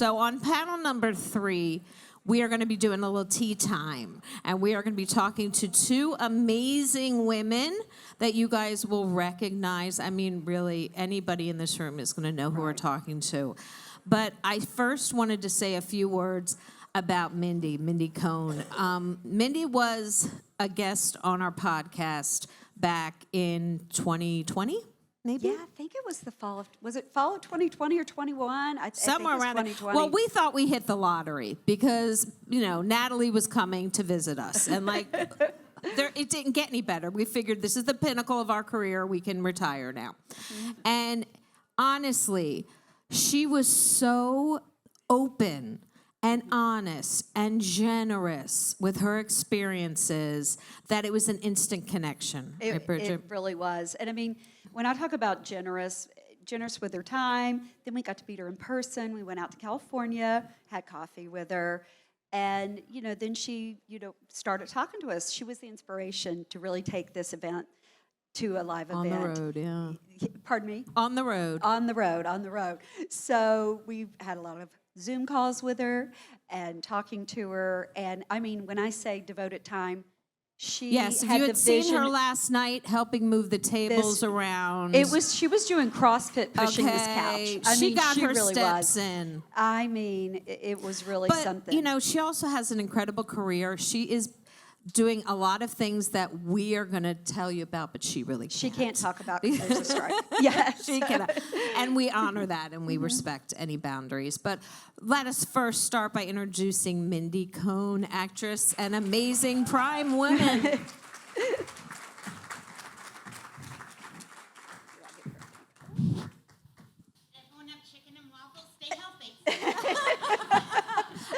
So on panel number 3, we are going to be doing a little tea time, and we are going to be talking to 2 amazing women that you guys will recognize. I mean, really, anybody in this room is going to know who we're talking to. But I first wanted to say a few words about Mindy Cohn. Mindy was a guest on our podcast back in 2020. Maybe? Yeah, I think it was the fall of 2020 or 21? Somewhere I think around there. 2020. Well, we thought we hit the lottery because, Natalie was coming to visit us. And, it didn't get any better. We figured this is the pinnacle of our career. We can retire now. Mm-hmm. And honestly, she was so open and honest and generous with her experiences that it was an instant connection. It really was. And I mean, when I talk about generous with her time, then we got to meet her in person. We went out to California, had coffee with her, and then she started talking to us. She was the inspiration to really take this event to a live event. On the road, yeah. Pardon me? On the road. On the road. So we've had a lot of Zoom calls with her and talking to her. And I mean, when I say devoted time, she if you had seen her last night helping move the tables around. She was doing CrossFit pushing this couch. She got her really steps in. I mean, it was really something. But, she also has an incredible career. She is doing a lot of things that we are going to tell you about, but she really can't. She can't talk about because there's a strike. Yes. She cannot. And we honor that, and we respect any boundaries. But let us first start by introducing Mindy Cohn, actress and amazing prime woman. Everyone have chicken and waffles? Stay healthy.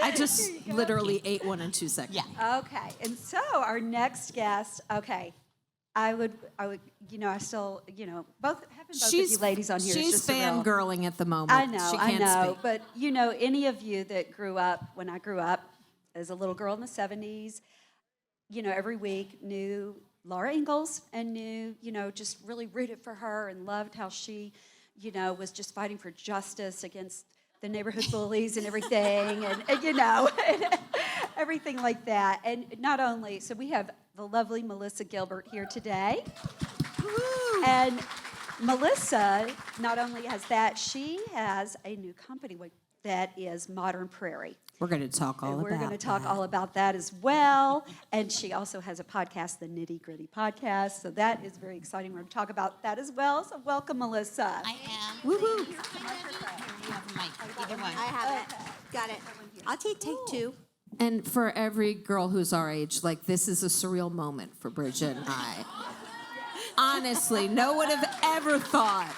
I just literally ate one in 2 seconds. Yeah. Okay. And so our next guest, I would, I still, both of you ladies on here. She's just fangirling at the moment. I know, she can't speak. But, any of you that grew up, when I grew up as a little girl in the 70s, every week knew Laura Ingalls and knew, just really rooted for her and loved how she, was just fighting for justice against the neighborhood bullies and everything, and everything like that. And not only, so we have the lovely Melissa Gilbert here today. Woo. And Melissa not only has that, she has a new company that is Modern Prairie. We're going to talk all about that. We're going to talk all about that as well. And she also has a podcast, the Nitty Gritty Podcast. So that is very exciting. We're going to talk about that as well. So welcome, Melissa. I am. Woohoo. You have a mic. Either one. I have it. Got it. I'll take 2. And for every girl who's our age, this is a surreal moment for Bridget and I. Honestly, no one would have ever thought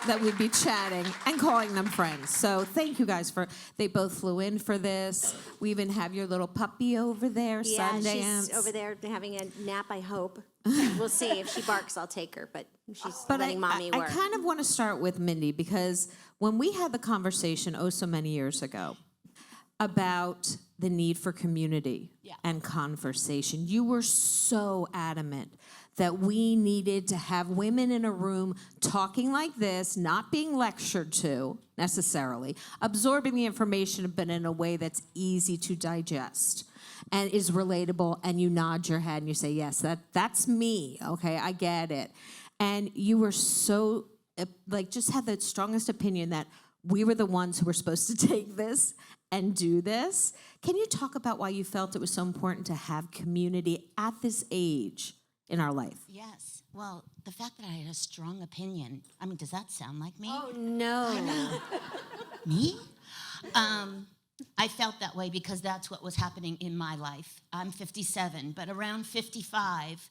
that we'd be chatting and calling them friends. So thank you guys they both flew in for this. We even have your little puppy over there, Sundance. She's over there having a nap, I hope. We'll see. If she barks, I'll take her, but she's letting mommy work. I kind of want to start with Mindy because when we had the conversation so many years ago about the need for community and conversation, you were so adamant that we needed to have women in a room talking like this, not being lectured to necessarily, absorbing the information, but in a way that's easy to digest and is relatable, and you nod your head and you say, yes, that's me, okay, I get it. And you were so, just had the strongest opinion that we were the ones who were supposed to take this and do this. Can you talk about why you felt it was so important to have community at this age in our life? Yes. Well, the fact that I had a strong opinion, I mean, does that sound like me? Oh, no. Me? I felt that way because that's what was happening in my life. I'm 57, but around 55,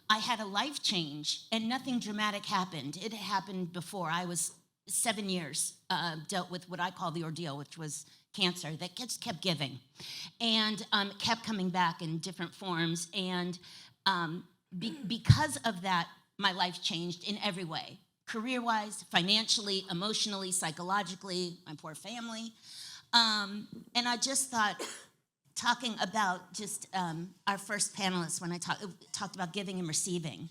I had a life change, and nothing dramatic happened. It happened before. I was 7 years dealt with what I call the ordeal, which was cancer that just kept giving and kept coming back in different forms. And because of that, my life changed in every way, career-wise, financially, emotionally, psychologically, my poor family. And I just thought, talking about just our first panelist when I talked about giving and receiving,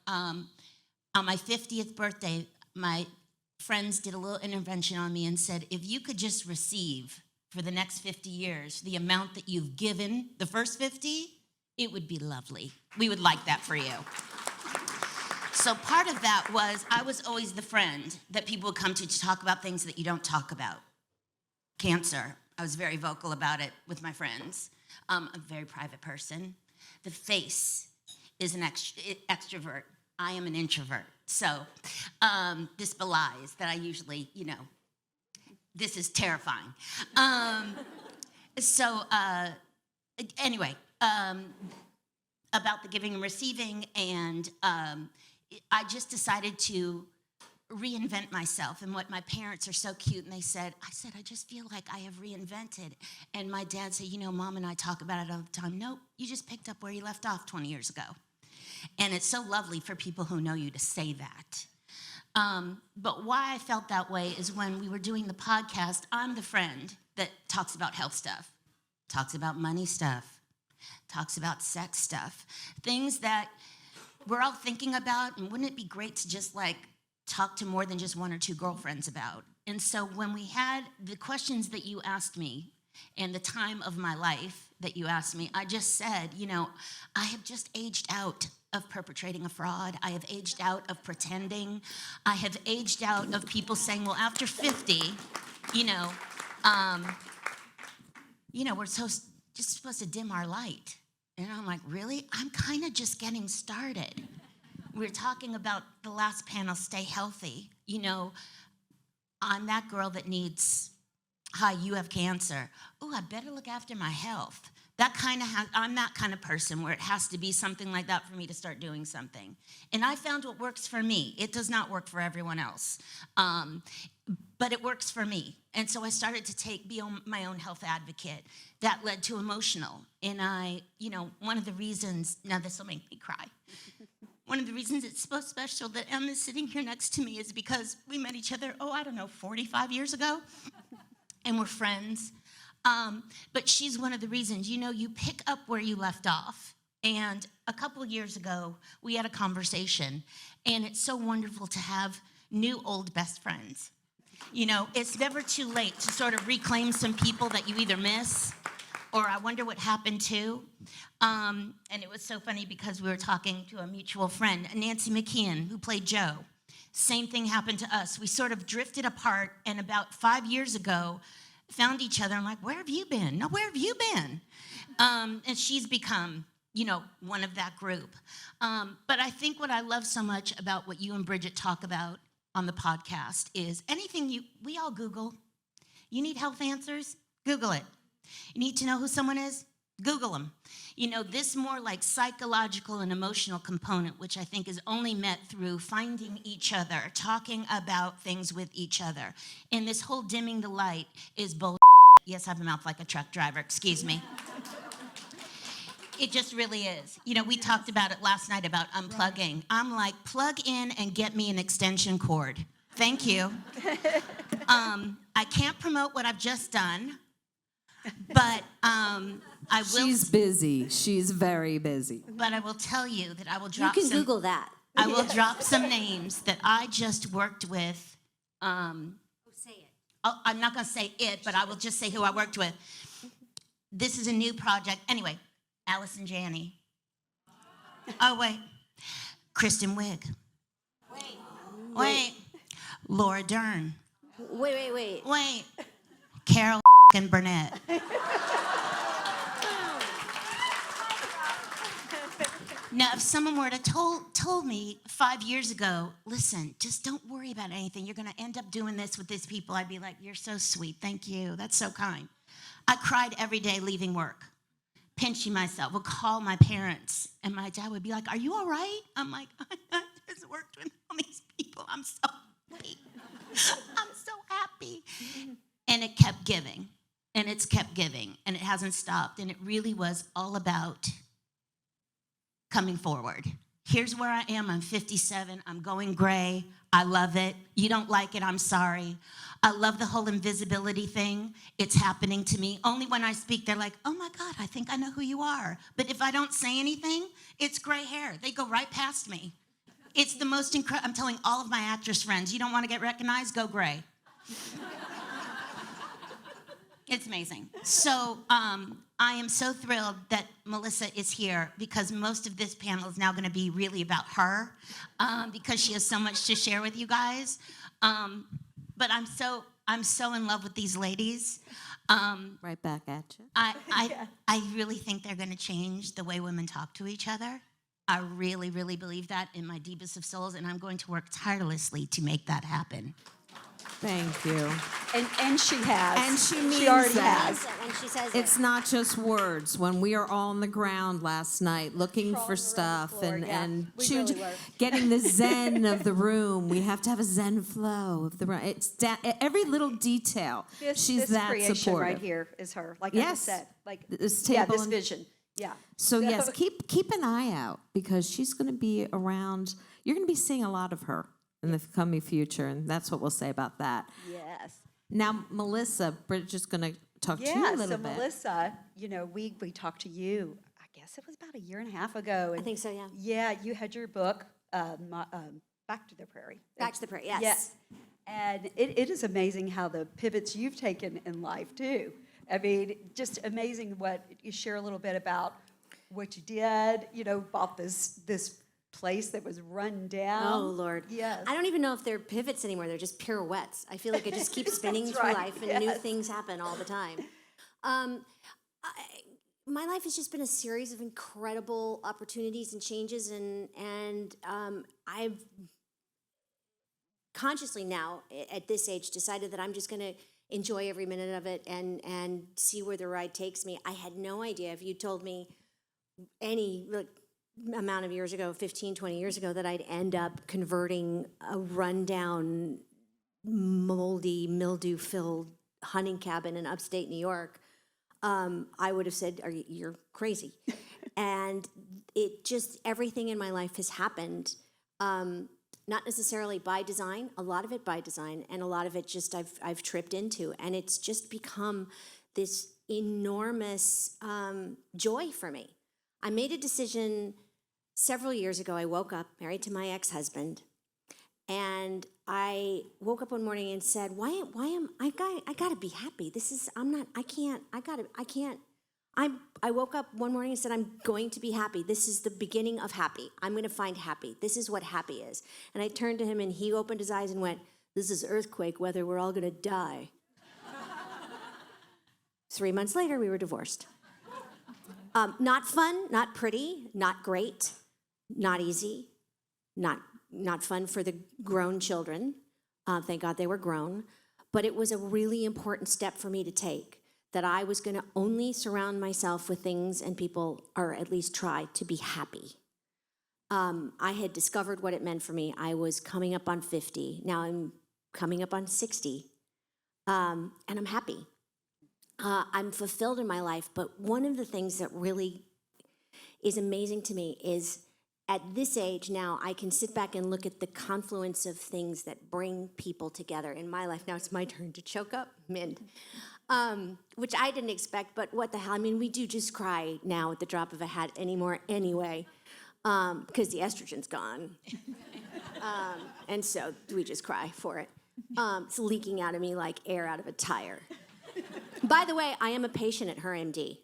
on my 50th birthday, my friends did a little intervention on me and said, if you could just receive for the next 50 years the amount that you've given the first 50, it would be lovely. We would like that for you. So part of that was I was always the friend that people would come to talk about things that you don't talk about. Cancer, I was very vocal about it with my friends. I'm a very private person. The face is an extrovert. I am an introvert. So this belies that I usually, this is terrifying. Anyway, about the giving and receiving, and I just decided to reinvent myself. And what my parents are so cute, and I said, I just feel like I have reinvented. And my dad said, Mom and I talk about it all the time. Nope, you just picked up where you left off 20 years ago. And it's so lovely for people who know you to say that. But why I felt that way is when we were doing the podcast, I'm the friend that talks about health stuff, talks about money stuff, talks about sex stuff, things that we're all thinking about, and wouldn't it be great to just talk to more than just one or two girlfriends about? And so when we had the questions that you asked me and the time of my life that you asked me, I just said, I have just aged out of perpetrating a fraud. I have aged out of pretending. I have aged out of people saying, well, after 50, we're just supposed to dim our light. And I'm like, really? I'm kind of just getting started. We were talking about the last panel, stay healthy. I'm that girl that needs, hi, you have cancer. Oh, I better look after my health. I'm that kind of person where it has to be something like that for me to start doing something. And I found what works for me. It does not work for everyone else. But it works for me. And so I started to be my own health advocate. That led to emotional. And one of the reasons, now this will make me cry. One of the reasons it's so special that Emma's sitting here next to me is because we met each other, 45 years ago. And we're friends. But she's one of the reasons, you pick up where you left off. And a couple of years ago, we had a conversation. And it's so wonderful to have new old best friends. It's never too late to sort of reclaim some people that you either miss or I wonder what happened to. And it was so funny because we were talking to a mutual friend, Nancy McKeon, who played Jo. Same thing happened to us. We sort of drifted apart, and about 5 years ago, found each other. I'm like, where have you been? No, where have you been? And she's become, one of that group. But I think what I love so much about what you and Bridgett talk about on the podcast is anything we all Google. You need health answers? Google it. You need to know who someone is? Google them. This more like psychological and emotional component, which I think is only met through finding each other, talking about things with each other. And this whole dimming the light is bull. Yes, I have a mouth like a truck driver, excuse me. It just really is. We talked about it last night about unplugging. I'm like, plug in and get me an extension cord. Thank you. I can't promote what I've just done, but I will. She's busy. She's very busy. But I will tell you that I will You drop can Google that. I will drop some names that I just worked with. Say it. I'm not going to say it, but I will just say who I worked with. This is a new project. Anyway, Allison Janney. Oh, wait. Kristen Wiig. Wait. Laura Dern. Wait. Carol and Burnett. Now, if someone were to told me 5 years ago, listen, just don't worry about anything. You're going to end up doing this with these people. I'd be like, you're so sweet. Thank you. That's so kind. I cried every day leaving work, pinching myself, would call my parents, and my dad would be like, are you all right? I'm like, I just worked with all these people. I'm so happy. I'm so happy. And it kept giving, and it's kept giving, and it hasn't stopped. And it really was all about coming forward. Here's where I am. I'm 57. I'm going gray. I love it. You don't like it, I'm sorry. I love the whole invisibility thing. It's happening to me. Only when I speak, they're like, oh my God, I think I know who you are. But if I don't say anything, it's gray hair. They go right past me. It's the most incredible. I'm telling all of my actress friends, you don't want to get recognized? Go gray. It's amazing. So I am so thrilled that Melissa is here because most of this panel is now going to be really about her because she has so much to share with you guys. But I'm so in love with these ladies. Right back at you. I really think they're going to change the way women talk to each other. I really, really believe that in my deepest of souls, and I'm going to work tirelessly to make that happen. Thank you. And she has. And she means already that. has. When she says It's not just words. When we are all on the ground last night looking Crawling for around the stuff floor, and, yeah. and We choo- really were. getting the zen of the room, we have to have a zen flow of the room. It's every little detail. She's this that creation supportive. right here is her. Like I Yes. just said. Like This table this and- vision. Yeah. So yes, keep an eye out because she's going to be around. You're going to be seeing a lot of her in the coming future, and that's what we'll say about that. Yes. Now, Melissa, Bridget's going to talk to you a little so bit. Melissa, we talked to you, I guess it was about a year and a half ago. I And think so, yeah. yeah, you had your book, Back to the Prairie. Back to the Prairie, yes. Yes. And it is amazing how the pivots you've taken in life, too. I mean, just amazing what you share a little bit about what you did, bought this place that was run down. Oh, Lord. Yes. I don't even know if they're pivots anymore. They're just pirouettes. I feel like it just keeps spinning That's through right, life and new yes. things happen all the time. My life has just been a series of incredible opportunities and changes, and I've consciously now, at this age, decided that I'm just going to enjoy every minute of it and see where the ride takes me. I had no idea if you told me any amount of years ago, 15, 20 years ago, that I'd end up converting a rundown, moldy, mildew-filled hunting cabin in upstate New York. I would have said, you're crazy. And it just, everything in my life has happened, not necessarily by design, a lot of it by design, and a lot of it just I've tripped into. And it's just become this enormous joy for me. I made a decision several years ago. I woke up married to my ex-husband, and I woke up one morning and said, I gotta be happy. I woke up one morning and said, I'm going to be happy. This is the beginning of happy. I'm going to find happy. This is what happy is. And I turned to him and he opened his eyes and went, this is earthquake weather. We're all going to die. 3 months later, we were divorced. Not fun, not pretty, not great, not easy, not fun for the grown children. Thank God they were grown. But it was a really important step for me to take, that I was going to only surround myself with things and people, or at least try to be happy. I had discovered what it meant for me. I was coming up on 50. Now I'm coming up on 60. And I'm happy. I'm fulfilled in my life. But one of the things that really is amazing to me is at this age now, I can sit back and look at the confluence of things that bring people together in my life. Now it's my turn to choke up, Mind. Which I didn't expect, but what the hell? I mean, we do just cry now at the drop of a hat anymore anyway, because the estrogen's gone. And so we just cry for it. It's leaking out of me like air out of a tire. By the way, I am a patient at her MD.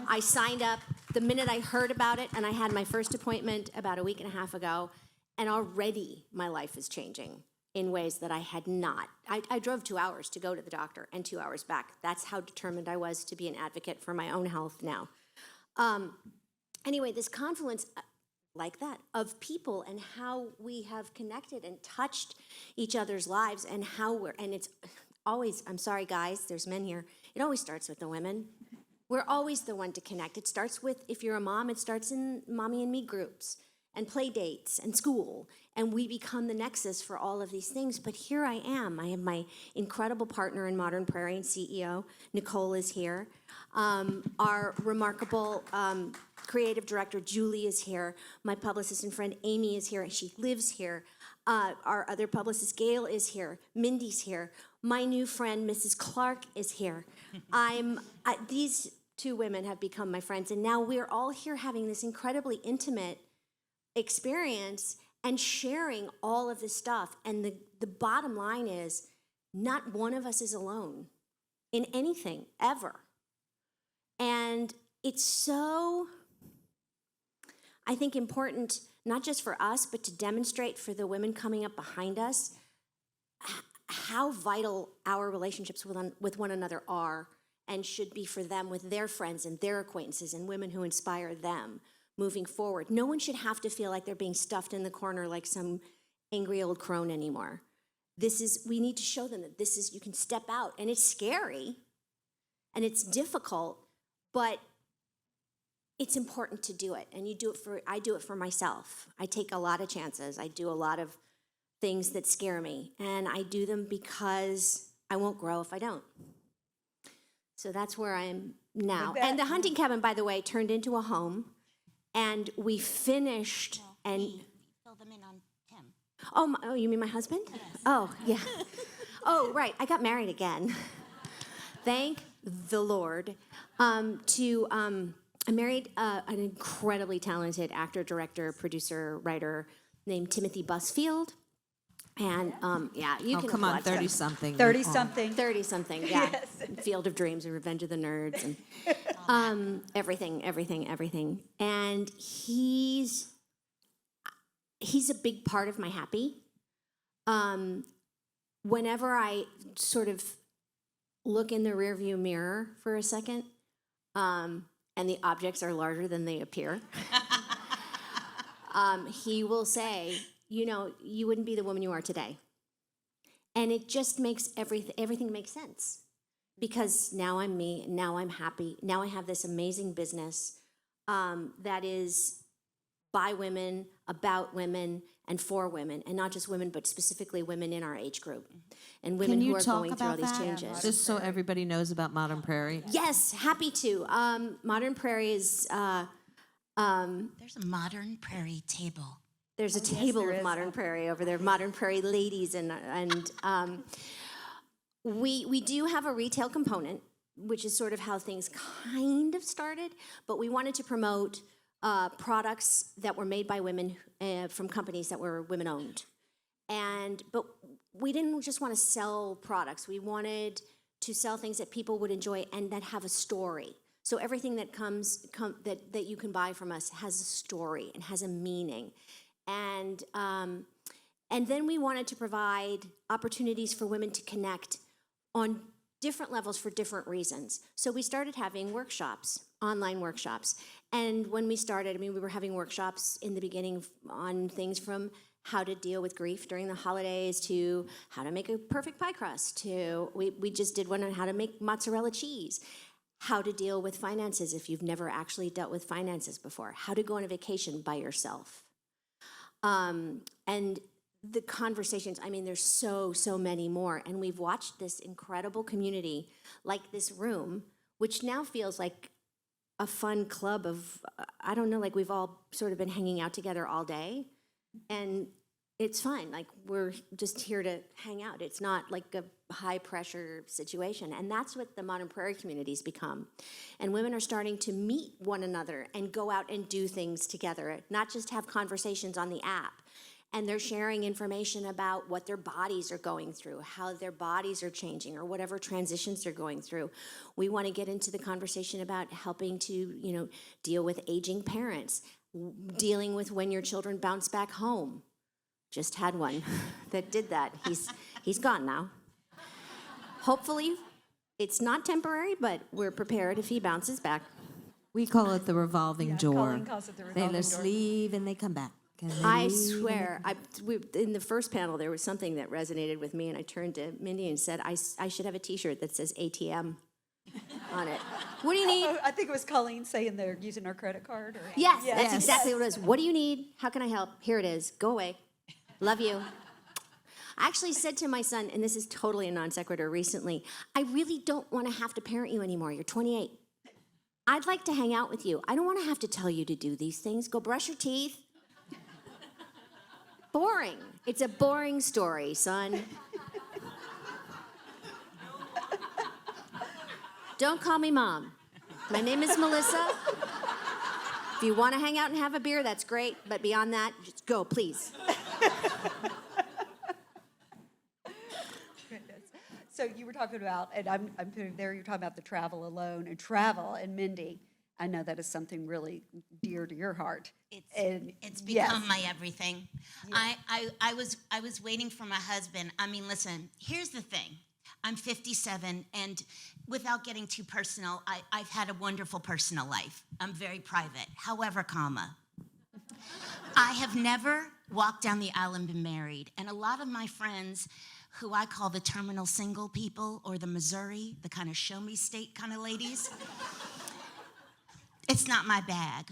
I signed up the minute I heard about it, and I had my first appointment about a week and a half ago, and already my life is changing in ways that I had not. I drove 2 hours to go to the doctor and 2 hours back. That's how determined I was to be an advocate for my own health now. Anyway, this confluence like that of people and how we have connected and touched each other's lives and and it's always, I'm sorry guys, there's men here, it always starts with the women. We're always the one to connect. It starts with, if you're a mom, it starts in mommy and me groups and play dates and school, and we become the nexus for all of these things. But here I am. I have my incredible partner in Modern Prairie and CEO, Nicole, is here. Our remarkable creative director, Julie, is here. My publicist and friend, Amy, is here, and she lives here. Our other publicist, Gail, is here. Mindy's here. My new friend, Mrs. Clark, is here. These two women have become my friends, and now we're all here having this incredibly intimate experience, and sharing all of this stuff. And the bottom line is, not one of us is alone in anything, ever. And it's so, I think, important, not just for us, but to demonstrate for the women coming up behind us how vital our relationships with one another are and should be for them with their friends and their acquaintances and women who inspire them moving forward. No one should have to feel like they're being stuffed in the corner like some angry old crone anymore. We need to show them that you can step out, and it's scary and it's difficult, but it's important to do it. And I do it for myself. I take a lot of chances. I do a lot of things that scare me, and I do them because I won't grow if I don't. So that's where I am now. And the hunting cabin, by the way, turned into a home, and we finished and Fill them in on Tim. oh, you mean my husband? Yes. Oh, yeah. Oh, right. I got married again. Thank the Lord. I married an incredibly talented actor, director, producer, writer named Timothy Busfield. And you can come on, watch him. 30-something. 30-something. 30-something, yeah. Field of Dreams and Revenge of the Nerds and everything. And he's a big part of my happy. Whenever I sort of look in the rearview mirror for a second, and the objects are larger than they appear, he will say, you wouldn't be the woman you are today. And it just makes everything makes sense. Because now I'm me, now I'm happy, now I have this amazing business that is by women, about women, and for women, and not just women, but specifically women in our age group, and women who are going through all these changes. Just so everybody knows about Modern Prairie. Yes, happy to. Modern Prairie is... There's a Modern Prairie table. There's a table of Modern Prairie over there, Modern Prairie ladies, and we do have a retail component, which is sort of how things kind of started, but we wanted to promote products that were made by women from companies that were women-owned. But we didn't just want to sell products. We wanted to sell things that people would enjoy and that have a story. So everything that that you can buy from us has a story and has a meaning. And then we wanted to provide opportunities for women to connect on different levels for different reasons. So we started having workshops, online workshops. And when we started, we were having workshops in the beginning on things from how to deal with grief during the holidays to how to make a perfect pie crust to, we just did one on how to make mozzarella cheese, how to deal with finances if you've never actually dealt with finances before, how to go on a vacation by yourself. And the conversations, there's so many more. And we've watched this incredible community, like this room, which now feels like a fun club of, I don't know, like we've all sort of been hanging out together all day. And it's fine. Like we're just here to hang out. It's not like a high pressure situation. And that's what the Modern Prairie community's become. And women are starting to meet one another and go out and do things together, not just have conversations on the app. And they're sharing information about what their bodies are going through, how their bodies are changing, or whatever transitions they're going through. We want to get into the conversation about helping to, deal with aging parents, dealing with when your children bounce back home. Just had one that did that. He's gone now. Hopefully, it's not temporary, but we're prepared if he bounces back. We call it the revolving door. Colleen calls it the revolving They just door. leave and they come back. I swear, in the first panel, there was something that resonated with me, and I turned to Mindy and said, I should have a T-shirt that says ATM on it. What do you need? I think it was Colleen saying they're using our credit card. Or Yes, that's exactly what it was. What do you need? How can I help? Here it is. Go away. Love you. I actually said to my son, and this is totally a non sequitur recently, I really don't want to have to parent you anymore. You're 28. I'd like to hang out with you. I don't want to have to tell you to do these things. Go brush your teeth. Boring. It's a boring story, son. Don't call me Mom. My name is Melissa. If you want to hang out and have a beer, that's great. But beyond that, just go, please. So you were talking about, and I'm putting there, you're talking about the travel alone and travel, and Mindy, I know that is something really dear to your heart. It's become my everything. Yeah. I was waiting for my husband. I mean, listen, here's the thing. I'm 57, and without getting too personal, I've had a wonderful personal life. I'm very private. However, I have never walked down the aisle and been married. And a lot of my friends, who I call the terminal single people, or the Missouri, the kind of show me state kind of ladies, it's not my bag.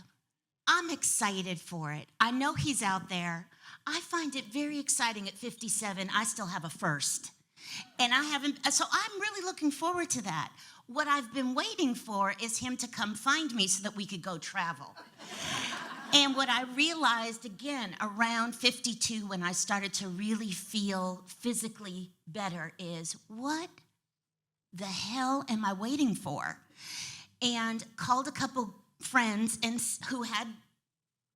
I'm excited for it. I know he's out there. I find it very exciting at 57. I still have a first. And I haven't, so I'm really looking forward to that. What I've been waiting for is him to come find me so that we could go travel. And what I realized, again, around 52, when I started to really feel physically better, is what the hell am I waiting for? And called a couple friends and who had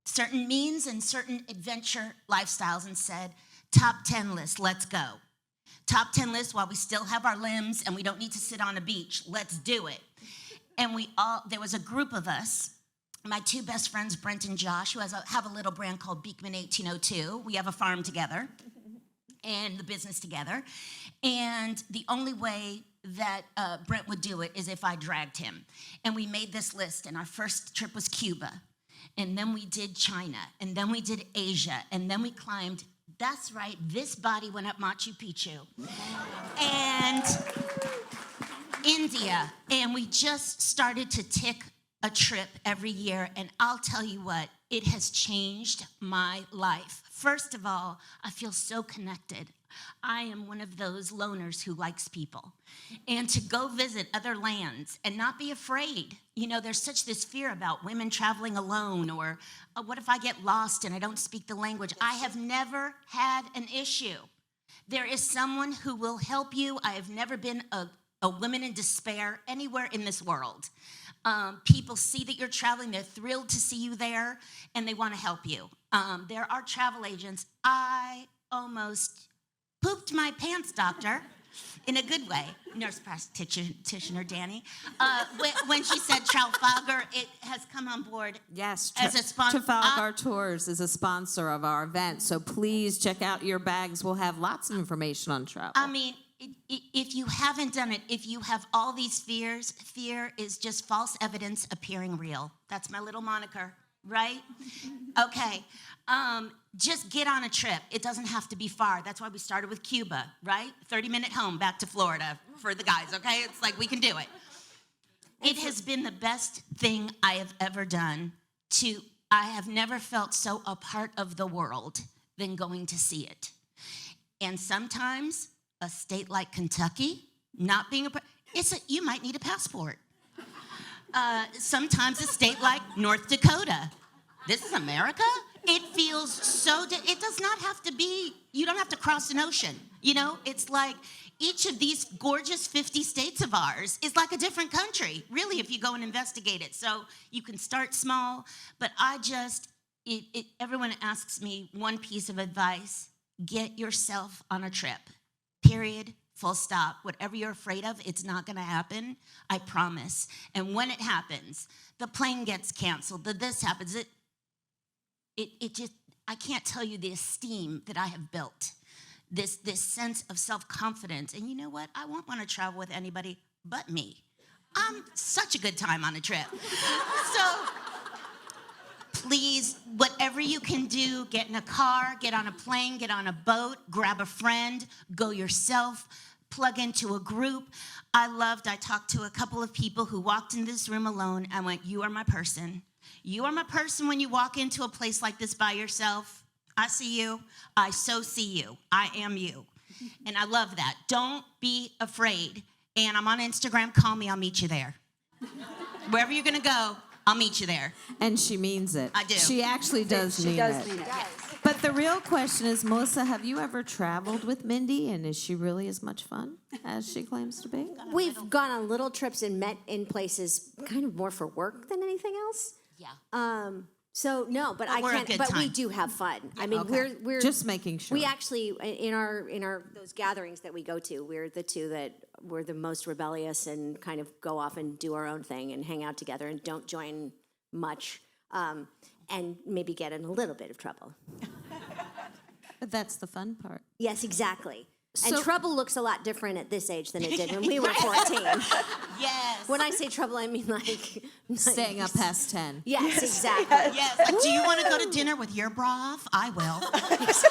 certain means and certain adventure lifestyles and said, top 10 list, let's go. Top 10 list while we still have our limbs and we don't need to sit on a beach. Let's do it. And there was a group of us, my two best friends, Brent and Josh, who have a little brand called Beekman 1802. We have a farm together and the business together. And the only way that Brent would do it is if I dragged him. And we made this list, and our first trip was Cuba. And then we did China, and then we did Asia, and then we climbed, that's right, this body went up Machu Picchu. And India. And we just started to tick a trip every year, and I'll tell you what, it has changed my life. First of all, I feel so connected. I am one of those loners who likes people. And to go visit other lands and not be afraid. You know, there's such this fear about women traveling alone, or what if I get lost and I don't speak the language? I have never had an issue. There is someone who will help you. I have never been a woman in despair anywhere in this world. People see that you're traveling, they're thrilled to see you there, and they want to help you. There are travel agents. I almost pooped my pants, doctor, in a good way, nurse practitioner Danny, when she said Trafalgar, it has come on board. Yes, as a sponsor. Trafalgar Tours is a sponsor of our event, so please check out your bags. We'll have lots of information on travel. I mean, if you haven't done it, if you have all these fears, fear is just false evidence appearing real. That's my little moniker, right? Okay. Just get on a trip. It doesn't have to be far. That's why we started with Cuba, right? 30-minute home back to Florida for the guys, okay? It's like we can do it. It has been the best thing I have ever done. I have never felt so a part of the world than going to see it. And sometimes a state like Kentucky, not being you might need a passport. Sometimes a state like North Dakota. This is America? It feels so, it does not have to be, you don't have to cross an ocean. You know, it's like each of these gorgeous 50 states of ours is like a different country, really, if you go and investigate it. So you can start small, but everyone asks me one piece of advice: get yourself on a trip, period. Full stop. Whatever you're afraid of, it's not going to happen. I promise. And when it happens, the plane gets canceled, this happens, it just, I can't tell you the esteem that I have built, this sense of self-confidence. And you know what? I won't want to travel with anybody but me. I'm such a good time on a trip. So please, whatever you can do, get in a car, get on a plane, get on a boat, grab a friend, go yourself, plug into a group. I talked to a couple of people who walked in this room alone. I went, you are my person. You are my person when you walk into a place like this by yourself. I see you. I so see you. I am you. And I love that. Don't be afraid. And I'm on Instagram. Call me. I'll meet you there. Wherever you're going to go, I'll meet you there. And she means it. I do. She actually does mean it. mean it. But the real question is, Melissa, have you ever traveled with Mindy, and is she really as much fun as she claims to be? We've gone on little trips and met in places kind of more for work than anything else. Yeah. So no, but I we're a can't. good But we time. do have fun. I mean, Okay. we're Just making sure. We actually in our those gatherings that we go to, we're the two that we're the most rebellious and kind of go off and do our own thing and hang out together and don't join much, and maybe get in a little bit of trouble. But that's the fun part. Yes, exactly. And So- trouble looks a lot different at this age than it did when we were 14. Yes. When I say trouble, I mean like Staying up past 10. yes, exactly. Yes. Like, do you want to go to dinner with your bra off? I will.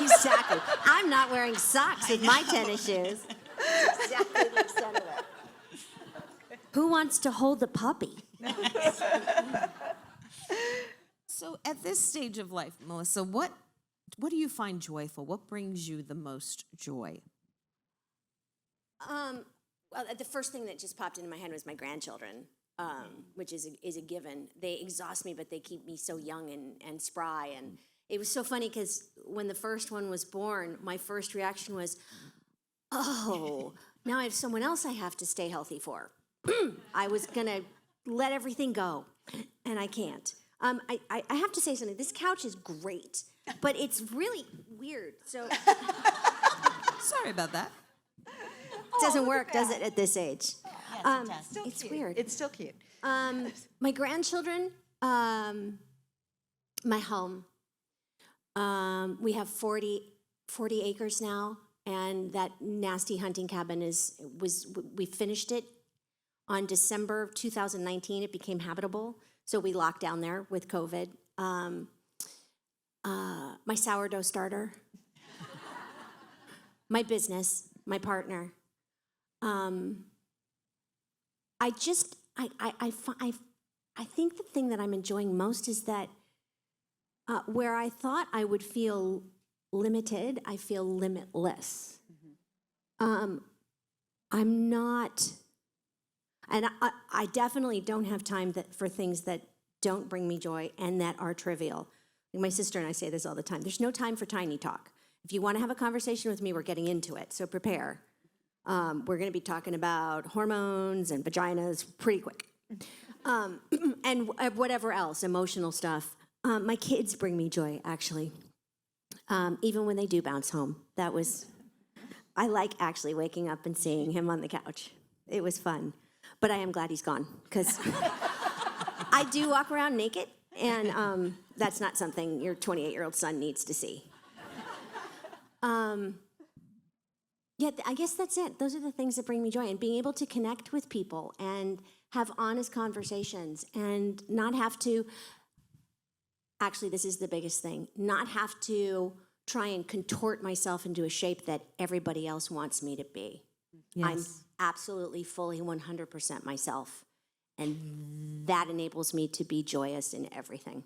Exactly. I'm not wearing socks with my tennis shoes. Exactly the extent of it. Who wants to hold the puppy? So at this stage of life, Melissa, what do you find joyful? What brings you the most joy? Well, the first thing that just popped into my head was my grandchildren, which is a given. They exhaust me, but they keep me so young and spry. And it was so funny because when the first one was born, my first reaction was, oh, now I have someone else I have to stay healthy for. I was going to let everything go, and I can't. I have to say something. This couch is great, but it's really weird. So it Sorry about that. doesn't work, does it, at this age? Yes, it does. Still It's cute. weird. It's still cute. My grandchildren, my home. We have 40 acres now, and that nasty hunting cabin we finished it on December of 2019. It became habitable, so we locked down there with COVID. My sourdough starter, my business, my partner. I think the thing that I'm enjoying most is that where I thought I would feel limited, I feel limitless. I'm not, and I definitely don't have time for things that don't bring me joy and that are trivial. My sister and I say this all the time. There's no time for tiny talk. If you want to have a conversation with me, we're getting into it, so prepare. We're going to be talking about hormones and vaginas pretty quick. And whatever else, emotional stuff. My kids bring me joy, actually. Even when they do bounce home. I like actually waking up and seeing him on the couch. It was fun. But I am glad he's gone, because I do walk around naked, and that's not something your 28-year-old son needs to see. Yeah, I guess that's it. Those are the things that bring me joy, and being able to connect with people and have honest conversations and not have to, actually, this is the biggest thing, not have to try and contort myself into a shape that everybody else wants me to be. Yes. I'm absolutely, fully, 100% myself, and that enables me to be joyous in everything.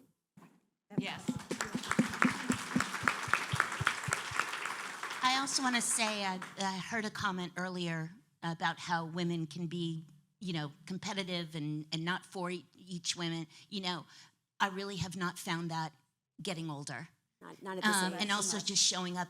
Yes. I also want to say I heard a comment earlier about how women can be, competitive and not for each woman. I really have not found that getting older. Not at this age. And also just showing up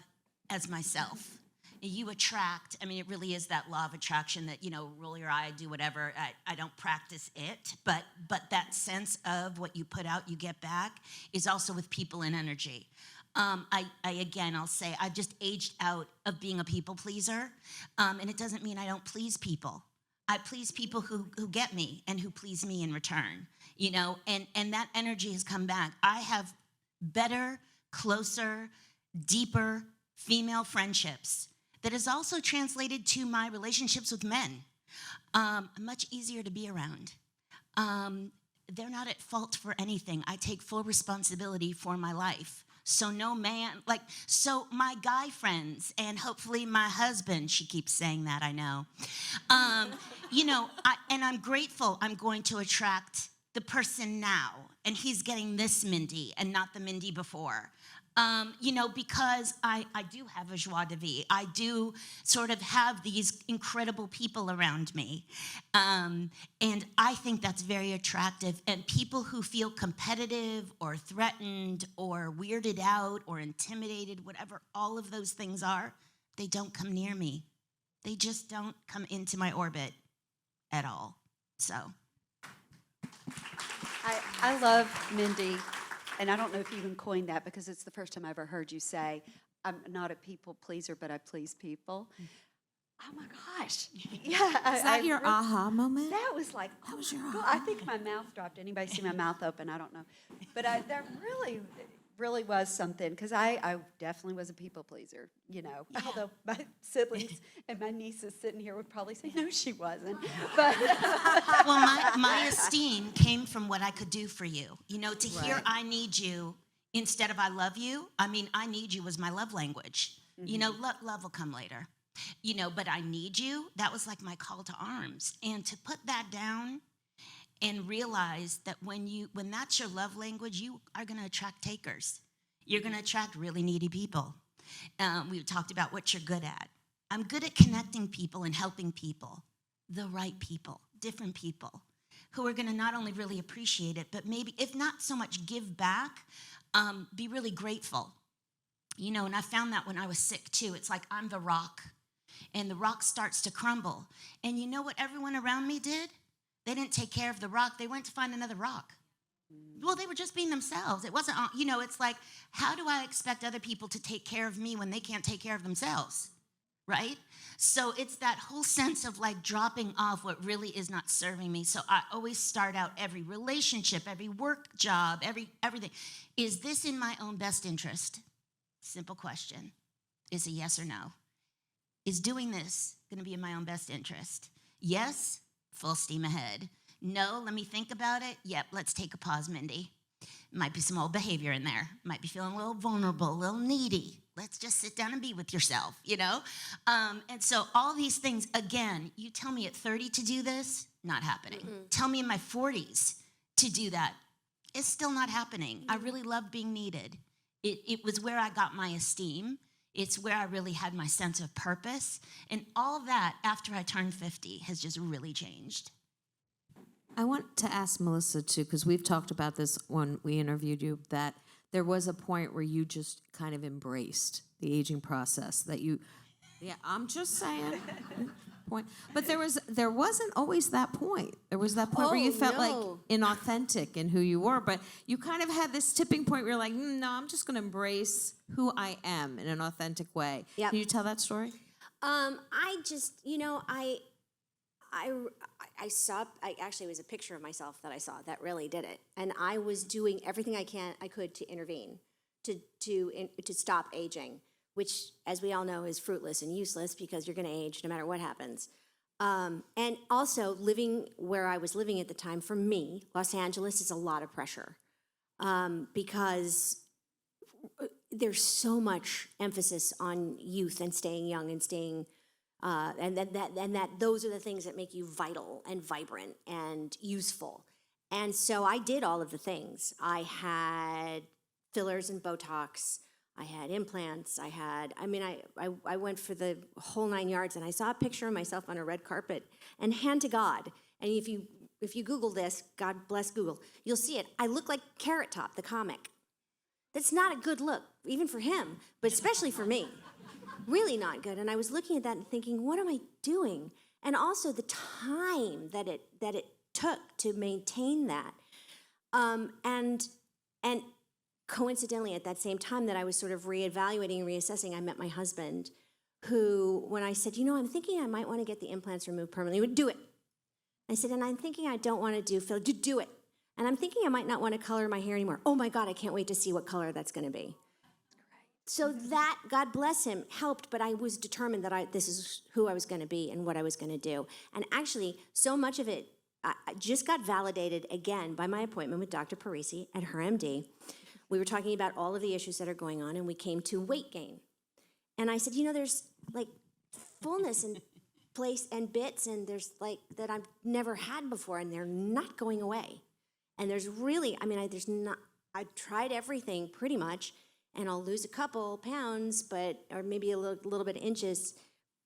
as myself. You attract, it really is that law of attraction that, roll your eye, do whatever. I don't practice it, but that sense of what you put out, you get back is also with people and energy. I'll say I just aged out of being a people pleaser, and it doesn't mean I don't please people. I please people who get me and who please me in return, and that energy has come back. I have better, closer, deeper female friendships that is also translated to my relationships with men. Much easier to be around. They're not at fault for anything. I take full responsibility for my life. So no man, so my guy friends and hopefully my husband, she keeps saying that, I know. And I'm grateful I'm going to attract the person now, and he's getting this Mindy and not the Mindy before. Because I do have a joie de vivre. I do sort of have these incredible people around me. And I think that's very attractive. And people who feel competitive or threatened or weirded out or intimidated, whatever all of those things are, they don't come near me. They just don't come into my orbit at all. So. I love Mindy and I don't know if you even coined that because it's the first time I ever heard you say, I'm not a people pleaser, but I please people. Oh my gosh. Yeah. Is that your aha moment? That was like, That was your God, I think my mouth dropped. Anybody see my mouth open? I don't know. But that really was something, because I definitely was a people pleaser, although my siblings and my nieces sitting here would probably say, no, she wasn't. But Well, my esteem came from what I could do for you. To hear Right. I need you instead of I love you, I need you was my love language. Love will come later. But I need you, that was like my call to arms. And to put that down and realize that when that's your love language, you are going to attract takers. You're going to attract really needy people. We talked about what you're good at. I'm good at connecting people and helping people, the right people, different people, who are going to not only really appreciate it, but maybe, if not so much give back, be really grateful. And I found that when I was sick too. It's like I'm the rock, and the rock starts to crumble. And you know what everyone around me did? They didn't take care of the rock. They went to find another rock. Well, they were just being themselves. It wasn't, it's like, how do I expect other people to take care of me when they can't take care of themselves, right? So it's that whole sense of like dropping off what really is not serving me. So I always start out every relationship, every work job, everything. Is this in my own best interest? Simple question. Is a yes or no. Is doing this going to be in my own best interest? Yes, full steam ahead. No, let me think about it. Yep, let's take a pause, Mindy. Might be some old behavior in there. Might be feeling a little vulnerable, a little needy. Let's just sit down and be with yourself, And so all these things, again, you tell me at 30 to do this, not happening. Mm-mm. Tell me in my 40s to do that, it's still not happening. Mm-hmm. I really love being needed. It was where I got my esteem. It's where I really had my sense of purpose. And all that, after I turned 50, has just really changed. I want to ask Melissa, too, because we've talked about this when we interviewed you, that there was a point where you just kind of embraced the aging process, that you, I'm just saying, point. But there wasn't always that point. There was that point where you felt like inauthentic in who you were, but you kind of had this tipping point where you're like, no, I'm just going to embrace who I am in an authentic way. Yep. Can you tell that story? I saw, actually, it was a picture of myself that I saw that really did it. And I was doing everything I could to intervene, to stop aging, which, as we all know, is fruitless and useless because you're going to age no matter what happens. And also, living where I was living at the time, for me, Los Angeles is a lot of pressure because there's so much emphasis on youth and staying young and staying and that those are the things that make you vital and vibrant and useful. And so I did all of the things. I had fillers and Botox. I had implants. I went for the whole 9 yards, and I saw a picture of myself on a red carpet. And hand to God, and if you Google this, God bless Google, you'll see it. I look like Carrot Top, the comic. That's not a good look, even for him, but especially for me. Really not good. And I was looking at that and thinking, what am I doing? And also the time that it took to maintain that. And coincidentally, at that same time that I was sort of reevaluating and reassessing, I met my husband, who, when I said, I'm thinking I might want to get the implants removed permanently, he would do it. I said, and I'm thinking I don't want to do filler, do it. And I'm thinking I might not want to color my hair anymore. Oh my God, I can't wait to see what color that's going to be. So that, God bless him, helped, but I was determined that this is who I was going to be and what I was going to do. And actually, so much of it I just got validated again by my appointment with Dr. Parisi at her MD. We were talking about all of the issues that are going on, and we came to weight gain. And I said, there's like fullness and place and bits, and there's like that I've never had before, and they're not going away. And there's really, I tried everything pretty much, and I'll lose a couple pounds, or maybe a little bit of inches,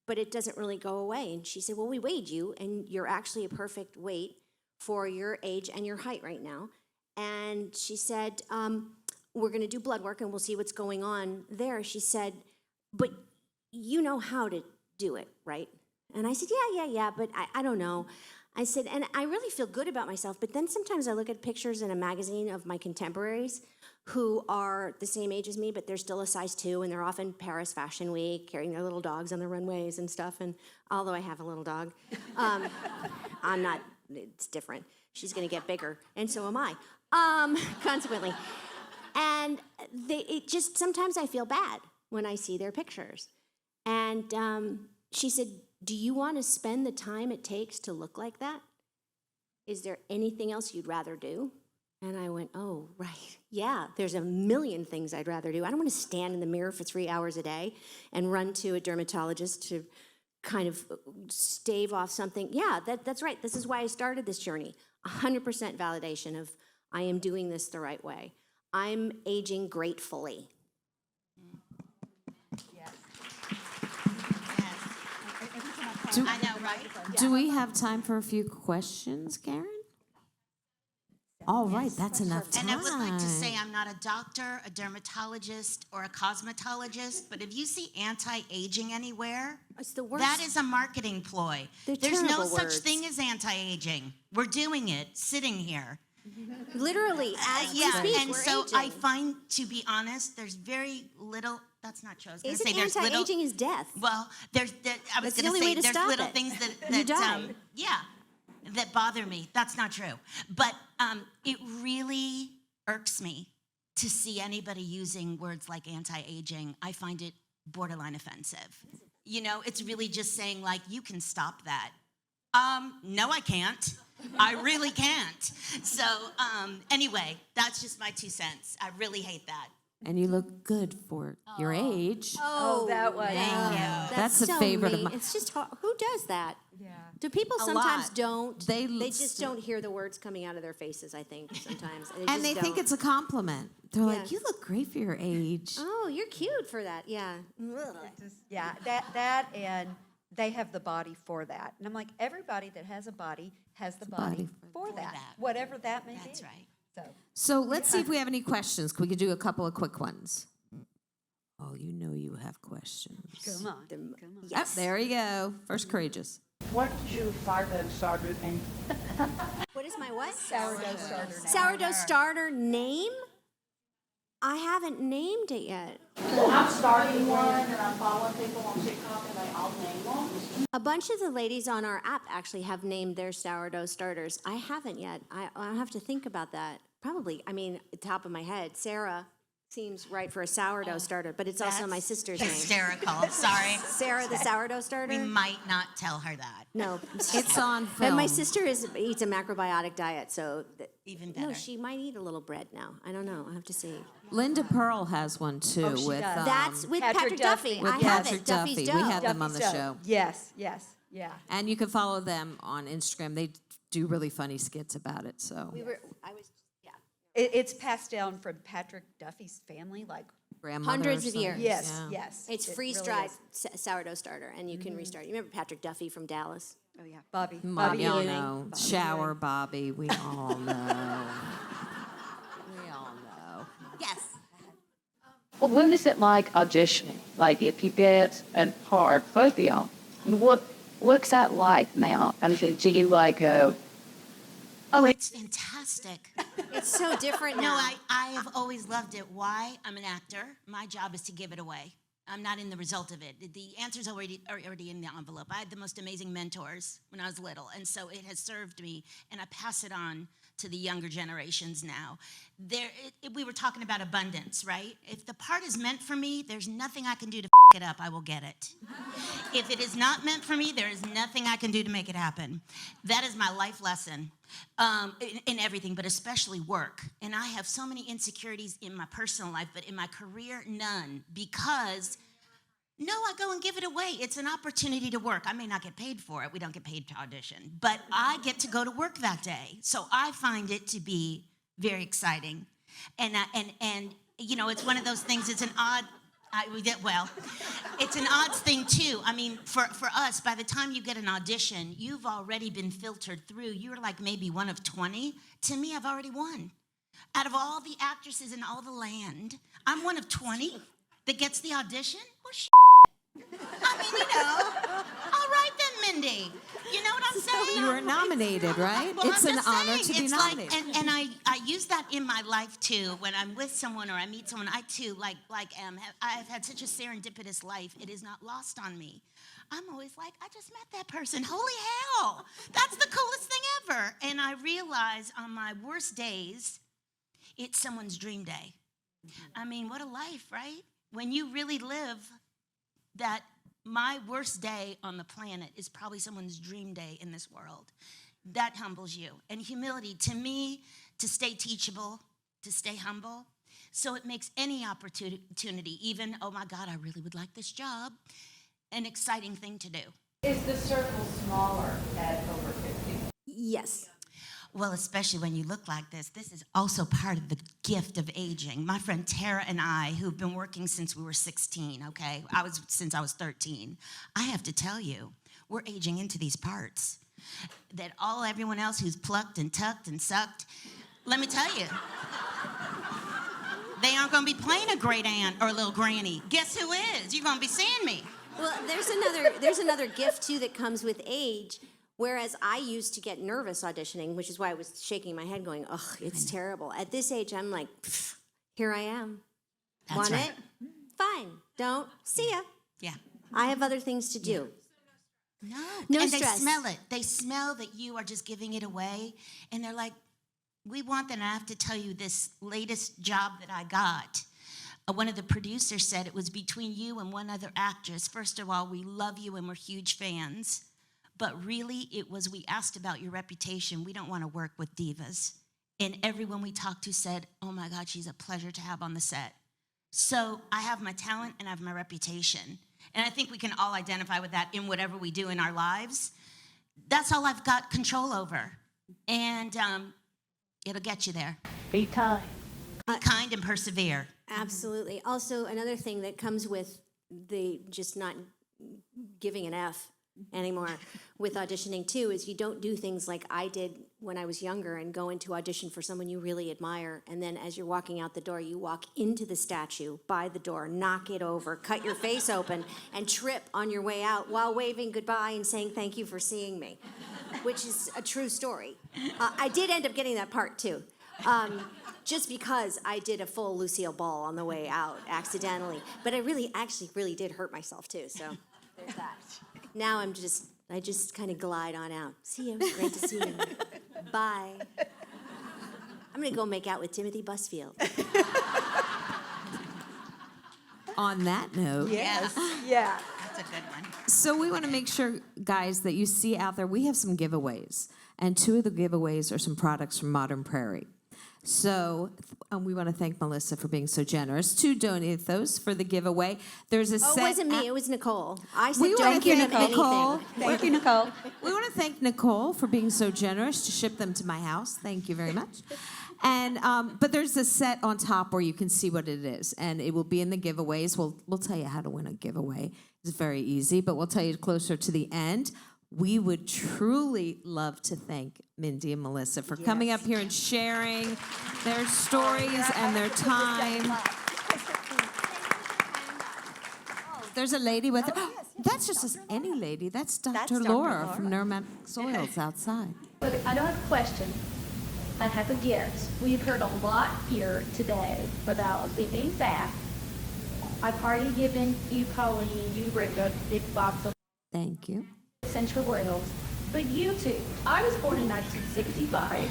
but it doesn't really go away. And she said, well, we weighed you, and you're actually a perfect weight for your age and your height right now. And she said, we're going to do blood work, and we'll see what's going on there. She said, but you know how to do it, right? And I said, yeah, but I don't know. I said, and I really feel good about myself, but then sometimes I look at pictures in a magazine of my contemporaries who are the same age as me, but they're still a size 2, and they're off in Paris Fashion Week, carrying their little dogs on the runways and stuff. And although I have a little dog, I'm not. It's different. She's going to get bigger, and so am I. Consequently, and it just sometimes I feel bad when I see their pictures. And she said, "Do you want to spend the time it takes to look like that? Is there anything else you'd rather do?" And I went, "Oh, right. Yeah, there's a million things I'd rather do. I don't want to stand in the mirror for 3 hours a day and run to a dermatologist to kind of stave off something." Yeah, that's right. This is why I started this journey. 100% validation of I am doing this the right way. I'm aging gratefully. I know, right? Do we have time for a few questions, Karen? All right, that's enough time. And I would like to say I'm not a doctor, a dermatologist, or a cosmetologist, but if you see anti-aging anywhere, It's the worst. that is a marketing ploy. They're There's no terrible such words. thing as anti-aging. We're doing it, sitting here. Literally, as we Yeah, speak, and we're so aging. I find, to be honest, there's very little. That's not true. I was going to Isn't say there's little. anti-aging is death? Well, I was That's the going only to way say to there's stop little it. things You die. that bother me. That's not true. But it really irks me to see anybody using words like anti-aging. I find it borderline offensive. You know, it's really just saying like, you can stop that. No, I can't. I really can't. So anyway, that's just my 2 cents. I really hate that. And you look good for your age. Oh, that was. Thank you. That's a so favorite of mean. mine. It's just hard. Who does that? Yeah. Do people A sometimes lot. don't? They just don't hear the words coming out of their faces, I think, sometimes. And they think it's a compliment. They're Yeah. like, you look great for your age. Oh, you're cute for that. Yeah. Yeah, that and they have the body for that. And I'm like, everybody that has a body has the body for that. Whatever that may be. That's right. So let's see if we have any questions. We could do a couple of quick ones. Oh, you know you have questions. Come on. Come on. Yep, there you go. First courageous. What did you sourdough starter name? What is my what? Sourdough starter name. Sourdough starter name? I haven't named it yet. Well, I'm starting one, and I'm following people on TikTok, and they all name one. A bunch of the ladies on our app actually have named their sourdough starters. I haven't yet. I'll have to think about that. Probably, I mean, at the top of my head, Sarah seems right for a sourdough starter, but it's also my sister's name. Hysterical. Sorry. Sarah, the sourdough starter? We might not tell her that. No. It's on film. And my sister eats a macrobiotic diet, so... Even better. No, she might eat a little bread now. I don't know. I'll have to see. Linda Pearl has one too. Oh, she with does. That's with Patrick Patrick Duffy. Duffy. with I have Patrick it. Duffy's Duffy. dough. We had them on the Duffy's show. dough. Yes, yeah. And you can follow them on Instagram. They do really funny skits about it. So It's passed down from Patrick Duffy's family, like, grandmother Hundreds or of years. something. yes, Yeah. yes. it's it freeze-dried really is. sourdough starter, and you can restart. You remember Patrick Duffy from Dallas? Oh, yeah, Bobby. Bobby, y'all Ewing. know. Bobby Shower Ewing. Bobby. We all know. We all know. Yes. Well, what is it like auditioning? Like, if you get a part, both of y'all, what's that like now? And do you like go, Oh, it's fantastic. It's so different No, now. I have always loved it. Why? I'm an actor. My job is to give it away. I'm not in the result of it. The answer's already in the envelope. I had the most amazing mentors when I was little, and so it has served me, and I pass it on to the younger generations now. We were talking about abundance, right? If the part is meant for me, there's nothing I can do to f it up. I will get it. If it is not meant for me, there is nothing I can do to make it happen. That is my life lesson in everything, but especially work. And I have so many insecurities in my personal life, but in my career, none. Because, no, I go and give it away. It's an opportunity to work. I may not get paid for it. We don't get paid to audition. But I get to go to work that day. So I find it to be very exciting. And you know, it's one of those things, it's an odd... it's an odds thing too. I mean, for us, by the time you get an audition, you've already been filtered through. You're like maybe one of 20. To me, I've already won. Out of all the actresses in all the land, I'm one of 20 that gets the audition. Well, I mean, you know, all right then, Mindy. You know what I'm saying? You were nominated, right? Well, It's I'm an just honor saying, to be it's nominated. like, and I use that in my life too. When I'm with someone or I meet someone, I too I've had such a serendipitous life. It is not lost on me. I'm always like, I just met that person. Holy hell, that's the coolest thing ever. And I realize on my worst days, it's someone's dream day. I mean, what a life, right? When you really live that. My worst day on the planet is probably someone's dream day in this world. That humbles you. And humility, to me, to stay teachable, to stay humble. So it makes any opportunity, even, oh my God, I really would like this job, an exciting thing to do. Is the circle smaller at over 50? Yes. Well, especially when you look like this is also part of the gift of aging. My friend Tara and I, who've been working since we were 16, okay? Since I was 13. I have to tell you, we're aging into these parts. That everyone else who's plucked and tucked and sucked, let me tell you, they aren't gonna be playing a great aunt or a little granny. Guess who is? You're gonna be seeing me. Well, there's another gift too that comes with age. Whereas I used to get nervous auditioning, which is why I was shaking my head going, ugh, it's terrible. At this age, I'm like, here I am. That's Want right. it? Fine. Don't. See ya. Yeah. I have other things to do. No. No and stress. they smell it. They smell that you are just giving it away. And they're like, we want that. And I have to tell you, this latest job that I got, one of the producers said it was between you and one other actress. First of all, we love you and we're huge fans. But really, it was, we asked about your reputation. We don't want to work with divas. And everyone we talked to said, oh my God, she's a pleasure to have on the set. So I have my talent and I have my reputation. And I think we can all identify with that in whatever we do in our lives. That's all I've got control over. And it'll get you there. Be kind. Be kind and persevere. Absolutely. Also, another thing that comes with the just not giving an F anymore with auditioning too is you don't do things like I did when I was younger and go into audition for someone you really admire, and then as you're walking out the door, you walk into the statue by the door, knock it over, cut your face open, and trip on your way out while waving goodbye and saying thank you for seeing me, which is a true story. I did end up getting that part too. Just because I did a full Lucille Ball on the way out accidentally. But I really did hurt myself too, so there's that. Now I just kind of glide on out. See you, great to see you. Bye. I'm gonna go make out with Timothy Busfield. On that note, Yes. Yeah. That's a good one. so we want to make sure, guys, that you see out there, we have some giveaways. And two of the giveaways are some products from Modern Prairie. So we want to thank Melissa for being so generous to donate those for the giveaway. There's a Oh, set. it wasn't me, it was Nicole. I said We don't want to give thank him Nicole. anything. Thank you, Nicole. We want to thank Nicole for being so generous to ship them to my house. Thank you very much. And but there's a set on top where you can see what it is, and it will be in the giveaways. We'll tell you how to win a giveaway. It's very easy, but we'll tell you closer to the end. We would truly love to thank Mindy and Melissa for coming up here and sharing their stories and their time. There's a lady with that's just any lady. That's Dr. Dr. Laura from Neuromantic Soils outside. Look, I don't have a question. I have a gift. We've heard a lot here today about giving back. I've already given you, Colleen, you, Rick, a big box of Thank you. essential oils. But you two, I was born in 1965.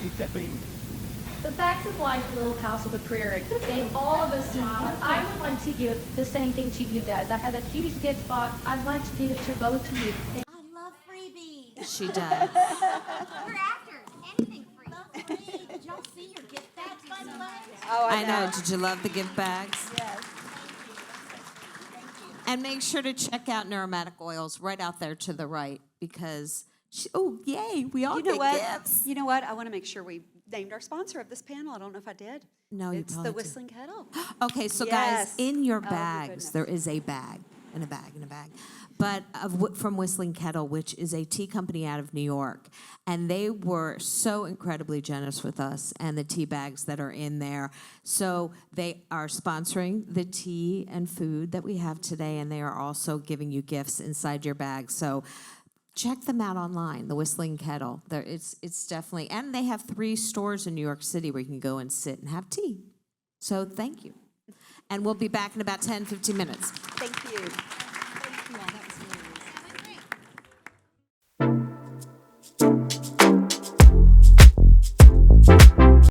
The facts of life, Little House of the Prairie, gave all of us smile. I would like to give the same thing to you guys. I have a huge gift box. I'd like to give it to both of you. I love freebies. She does. We're actors. Anything free. Love free. Did y'all see your gift bags, by the way? Oh, I know. Did you love the gift bags? Yes. And make sure to check out Neuromatic Oils right out there to the right because, yay, we all You know get what? gifts. You know what? I want to make sure we named our sponsor of this panel. I don't know if I did. No, you It's probably the did. Whistling Kettle. Okay, so Yes. guys, in your Oh, bags, goodness. there is a bag, and a bag, and a bag. But from Whistling Kettle, which is a tea company out of New York. And they were so incredibly generous with us and the tea bags that are in there. So they are sponsoring the tea and food that we have today, and they are also giving you gifts inside your bag. So check them out online, the Whistling Kettle. It's definitely, and they have 3 stores in New York City where you can go and sit and have tea. So thank you. And we'll be back in about 10, 15 minutes. Thank you.